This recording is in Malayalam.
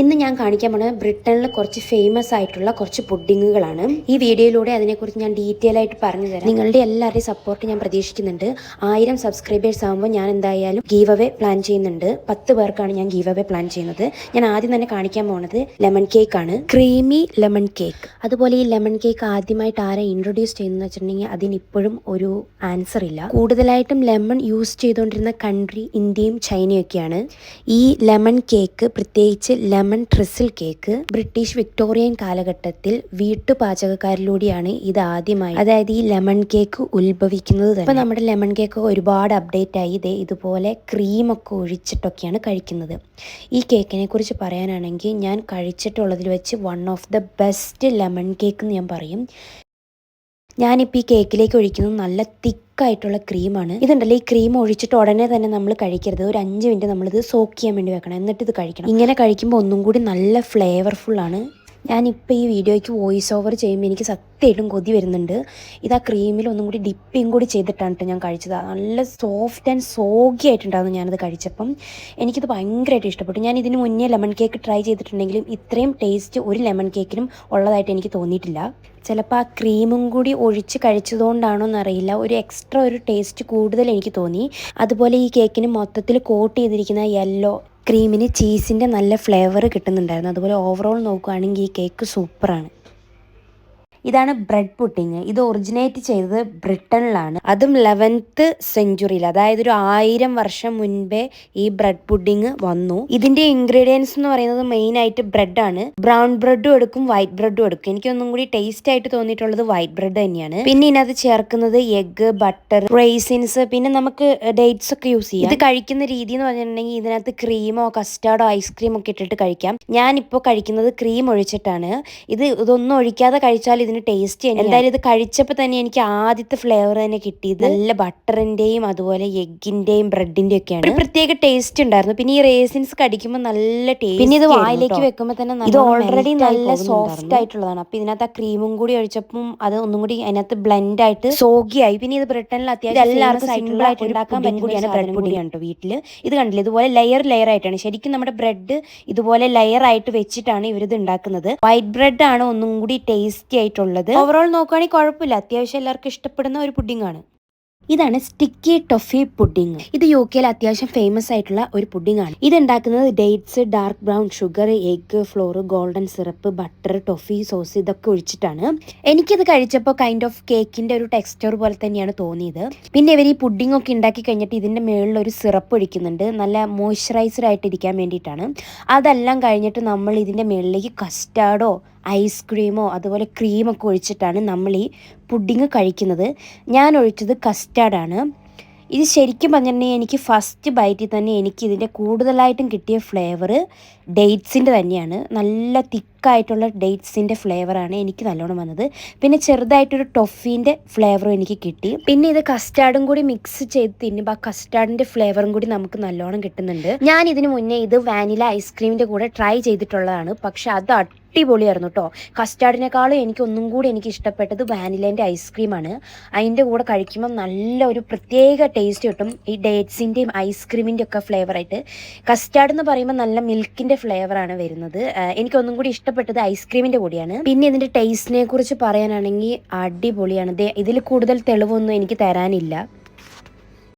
ഇന്ന് ഞാൻ കാണിക്കാൻ പോകുന്നത് ബ്രിട്ടനിൽ കുറച്ച് ഫേമസ് ആയിട്ടുള്ള കുറച്ച് പുഡിങ്ങുകളാണ്. ഈ വീഡിയോയിലൂടെ അതിനെക്കുറിച്ച് ഞാൻ ഡീറ്റെയിൽ ആയിട്ട് പറഞ്ഞു തരാം. നിങ്ങളുടെ എല്ലാവരുടെയും സപ്പോർട്ട് ഞാൻ പ്രതീക്ഷിക്കുന്നുണ്ട്. 1000 സബ്സ്ക്രൈബേഴ്സ് ആകുമ്പോൾ ഞാൻ എന്തായാലും ഗീവ് അവേ പ്ലാൻ ചെയ്യുന്നുണ്ട്. 10 പേർക്കാണ് ഞാൻ ഗീവ് അവേ പ്ലാൻ ചെയ്യുന്നത്. ഞാൻ ആദ്യം തന്നെ കാണിക്കാൻ പോകുന്നത് ലെമൺ കേക്ക് ആണ്. Creamy lemon cake. അതുപോലെ ഈ ലെമൺ കേക്ക് ആദ്യമായിട്ട് ആരെ ഇൻട്രൊഡ്യൂസ് ചെയ്യുന്നത് വെച്ചിട്ടുണ്ടെങ്കിൽ അതിനിപ്പോഴും ഒരു ആൻസർ ഇല്ല. കൂടുതലായിട്ടും ലെമൺ യൂസ് ചെയ്തുകൊണ്ടിരുന്ന കൺട്രി ഇന്ത്യയും ചൈനയൊക്കെയാണ്. ഈ ലെമൺ കേക്ക്, പ്രത്യേകിച്ച് ലെമൺ ട്രിസിൽ കേക്ക്, ബ്രിട്ടീഷ് വിക്ടോറിയൻ കാലഘട്ടത്തിൽ വീട്ടുപാചകക്കാരിലൂടെയാണ് ഇത് ആദ്യമായി, അതായത് ഈ ലെമൺ കേക്ക് ഉത്ഭവിക്കുന്നത് തന്നെ. ഇപ്പൊ നമ്മുടെ ലെമൺ കേക്ക് ഒരുപാട് അപ്ഡേറ്റ് ആയി. ഇതുപോലെ ക്രീമൊക്കെ ഒഴിച്ചിട്ടൊക്കെയാണ് കഴിക്കുന്നത്. ഈ കേക്കിനെ കുറിച്ച് പറയാനാണെങ്കിൽ ഞാൻ കഴിച്ചിട്ടുള്ളതിൽ വെച്ച് one of the best lemon cake എന്ന് ഞാൻ പറയും. ഞാനിപ്പോൾ ഈ കേക്കിലേക്ക് ഒഴിക്കുന്നത് നല്ല തിക്കായിട്ടുള്ള ക്രീമാണ്. ഇതുണ്ടല്ലോ, ഈ ക്രീം ഒഴിച്ചിട്ട് ഉടനെ തന്നെ നമ്മൾ കഴിക്കരുത്. ഒരു 5 മിനിറ്റ് നമ്മളിത് സോക്ക് ചെയ്യാൻ വേണ്ടി വെക്കണം, എന്നിട്ട് ഇത് കഴിക്കണം. ഇങ്ങനെ കഴിക്കുമ്പോൾ ഒന്നും കൂടി നല്ല ഫ്ലേവർഫുള്ളാണ്. ഞാനിപ്പോൾ ഈ വീഡിയോയ്ക്ക് വോയിസ് ഓവർ ചെയ്യുമ്പോൾ എനിക്ക് സത്യമായിട്ടും കൊതി വരുന്നുണ്ട്. ഇത് ആ ക്രീമിൽ ഒന്നും കൂടി ഡിപ്പിങ് കൂടി ചെയ്തിട്ടാണ് കേട്ടോ ഞാൻ കഴിച്ചത്. നല്ല സോഫ്റ്റ് ആൻഡ് സോഗി ആയിട്ടുണ്ടായിരുന്നു ഞാനത് കഴിച്ചപ്പം. എനിക്കിത് ഭയങ്കരമായിട്ട് ഇഷ്ടപ്പെട്ടു. ഞാൻ ഇതിന് മുന്നേ ലെമൺ കേക്ക് ട്രൈ ചെയ്തിട്ടുണ്ടെങ്കിലും ഇത്രയും ടേസ്റ്റ് ഒരു ലെമൺ കേക്കിനും ഉള്ളതായിട്ട് എനിക്ക് തോന്നിയിട്ടില്ല. ചിലപ്പോൾ ആ ക്രീമും കൂടി ഒഴിച്ച് കഴിച്ചതുകൊണ്ടാണോ എന്നറിയില്ല, ഒരു എക്സ്ട്രാ ഒരു ടേസ്റ്റ് കൂടുതൽ എനിക്ക് തോന്നി. അതുപോലെ ഈ കേക്കിന് മൊത്തത്തിൽ കോട്ട് ചെയ്തിരിക്കുന്ന യെല്ലോ ക്രീമിന് ചീസിൻ്റെ നല്ല ഫ്ലേവർ കിട്ടുന്നുണ്ടായിരുന്നു. അതുപോലെ ഓവറോൾ നോക്കുകയാണെങ്കിൽ ഈ കേക്ക് സൂപ്പറാണ്. ഇതാണ് ബ്രെഡ് പുഡിങ്. ഇത് ഒറിജിനേറ്റ് ചെയ്തത് ബ്രിട്ടനിലാണ്, അതും 11th സെഞ്ച്വറിയിൽ, അതായത് ഒരു 1000 വർഷം മുൻപേ ഈ ബ്രെഡ് പുഡിങ് വന്നു. ഇതിന്റെ ഇൻഗ്രീഡിയൻസ് എന്ന് പറയുന്നത് മെയിൻ ആയിട്ട് ബ്രെഡാണ്. ബ്രൗൺ ബ്രെഡും എടുക്കും, വൈറ്റ് ബ്രെഡും എടുക്കും. എനിക്കൊന്നും കൂടി ടേസ്റ്റ് ആയിട്ട് തോന്നിയിട്ടുള്ളത് വൈറ്റ് ബ്രെഡ് തന്നെയാണ്. പിന്നെ ഇതിനകത്ത് ചേർക്കുന്നത് എഗ്ഗ്, ബട്ടർ, റൈസിൻസ്, പിന്നെ നമുക്ക് ഡേറ്റ്സ് ഒക്കെ യൂസ് ചെയ്യാം. ഇത് കഴിക്കുന്ന രീതി എന്ന് പറഞ്ഞിട്ടുണ്ടെങ്കിൽ ഇതിനകത്ത് ക്രീമോ കസ്റ്റാർഡോ ഐസ്ക്രീമോ ഒക്കെ ഇട്ടിട്ട് കഴിക്കാം. ഞാനിപ്പോൾ കഴിക്കുന്നത് ക്രീം ഒഴിച്ചിട്ടാണ്. ഇതൊന്നും ഒഴിക്കാതെ കഴിച്ചാൽ ഇതിന് ടേസ്റ്റ് എന്തായാലും ഇത് കഴിച്ചപ്പോൾ തന്നെ എനിക്ക് ആദ്യത്തെ ഫ്ലേവർ തന്നെ കിട്ടിയത് നല്ല ബട്ടറിന്റെയും അതുപോലെ എഗ്ഗിന്റെയും ബ്രെഡിന്റെയും ഒക്കെയാണ്. ഒരു പ്രത്യേക ടേസ്റ്റ് ഉണ്ടായിരുന്നു. പിന്നെ ഈ റേസിൻസ് കടിക്കുമ്പോൾ നല്ല ടേസ്റ്റ്. പിന്നെ ഇത് വായിലേക്ക് വെക്കുമ്പോൾ തന്നെ ഇത് ഓൾറെഡി നല്ല സോഫ്റ്റ് ആയിട്ടുള്ളതാണ്. അപ്പൊ ഇതിനകത്ത് ആ ക്രീമും കൂടി ഒഴിച്ചപ്പം അത് ഒന്നും കൂടി അതിനകത്ത് ബ്ലെൻഡ് ആയിട്ട് സോഗിയായി. പിന്നെ ഇത് ബ്രിട്ടനിൽ അത്യാവശ്യം എല്ലാവർക്കും സിമ്പിൾ ആയിട്ട് ഉണ്ടാക്കാൻ പറ്റുന്ന ബ്രെഡ് പൊടിയാണ് കേട്ടോ വീട്ടിൽ. ഇത് കണ്ടില്ല, ഇതുപോലെ ലെയർ ആയിട്ടാണ്. ശരിക്കും നമ്മുടെ ബ്രെഡ് ഇതുപോലെ ലെയർ ആയിട്ട് വെച്ചിട്ടാണ് ഇവരിത് ഉണ്ടാക്കുന്നത്. വൈറ്റ് ബ്രെഡ് ആണ് ഒന്നും കൂടി ടേസ്റ്റി ആയിട്ടുള്ളത്. ഓവറോൾ നോക്കുകയാണെങ്കിൽ കുഴപ്പമില്ല, അത്യാവശ്യം എല്ലാവർക്കും ഇഷ്ടപ്പെടുന്ന ഒരു പുഡിംഗ് ആണ്. ഇതാണ് സ്റ്റിക്കി ടൊഫി പുഡിംഗ്. ഇത് UK അത്യാവശ്യം ഫേമസ് ആയിട്ടുള്ള ഒരു പുഡിംഗ് ആണ്. ഇത് ഉണ്ടാക്കുന്നത് dates, dark brown sugar, egg, flour, golden syrup, butter, toffee sauce ഇതൊക്കെ ഒഴിച്ചിട്ടാണ്. എനിക്കിത് കഴിച്ചപ്പോൾ കൈൻഡ് ഓഫ് കേക്കിന്റെ ഒരു ടെക്സ്ചർ പോലെ തന്നെയാണ് തോന്നിയത്. പിന്നെ ഇവർ ഈ പുഡിംഗ് ഒക്കെ ഉണ്ടാക്കി കഴിഞ്ഞിട്ട് ഇതിന്റെ മുകളിൽ ഒരു സിറപ്പ് ഒഴിക്കുന്നുണ്ട്, നല്ല മോയ്സ്ചറൈസ്ഡ് ആയിട്ട് ഇരിക്കാൻ വേണ്ടിയിട്ടാണ്. അതെല്ലാം കഴിഞ്ഞിട്ട് നമ്മൾ ഇതിന്റെ മുകളിലേക്ക് കസ്റ്റാർഡോ ഐസ്ക്രീമോ അതുപോലെ ക്രീമൊക്കെ ഒഴിച്ചിട്ടാണ് നമ്മൾ ഈ പുഡിങ് കഴിക്കുന്നത്. ഞാൻ ഒഴിച്ചത് കസ്റ്റാർഡാണ്. ഇത് ശരിക്കും പറഞ്ഞിട്ടുണ്ടെങ്കിൽ എനിക്ക് ഫസ്റ്റ് ബൈറ്റിൽ തന്നെ എനിക്ക് ഇതിൻ്റെ കൂടുതലായിട്ടും കിട്ടിയ ഫ്ലേവർ ഡേറ്റ്സിൻ്റെ തന്നെയാണ്. നല്ല തിക്കായിട്ടുള്ള ഡേറ്റ്സിൻ്റെ ഫ്ലേവറാണ് എനിക്ക് നല്ലോണം വന്നത്. പിന്നെ ചെറുതായിട്ടൊരു ടൊഫീൻ്റെ ഫ്ലേവറും എനിക്ക് കിട്ടി. പിന്നെ ഇത് കസ്റ്റാർഡും കൂടി മിക്സ് ചെയ്ത് തിന്നുമ്പോൾ ആ കസ്റ്റാർഡിൻ്റെ ഫ്ലേവറും കൂടി നമുക്ക് നല്ലോണം കിട്ടുന്നുണ്ട്. ഞാൻ ഇതിന് മുന്നേ ഇത് വാനില ഐസ്ക്രീമിൻ്റെ കൂടെ ട്രൈ ചെയ്തിട്ടുള്ളതാണ്. പക്ഷെ അത് അടിപൊളിയായിരുന്നു കേട്ടോ. കസ്റ്റാർഡിനേക്കാളും എനിക്ക് ഇഷ്ടപ്പെട്ടത് വാനിലേൻ്റെ ഐസ്ക്രീമാണ്. അതിൻ്റെ കൂടെ കഴിക്കുമ്പോൾ നല്ല ഒരു പ്രത്യേക ടേസ്റ്റ് കിട്ടും, ഈ ഡേറ്റ്സിൻ്റെയും ഐസ്ക്രീമിൻ്റെ ഒക്കെ ഫ്ലേവറായിട്ട്. കസ്റ്റാർഡ് എന്ന് പറയുമ്പോൾ നല്ല മിൽക്കിൻ്റെ ഫ്ലേവറാണ് വരുന്നത്. എനിക്കൊന്നും കൂടി ഇഷ്ടപ്പെട്ടത് ഐസ്ക്രീമിൻ്റെ കൂടിയാണ്. പിന്നെ ഇതിൻ്റെ ടേസ്റ്റിനെ കുറിച്ച് പറയാനാണെങ്കിൽ അടിപൊളിയാണ്. ഇതിൽ കൂടുതൽ തെളിവൊന്നും എനിക്ക് തരാനില്ല.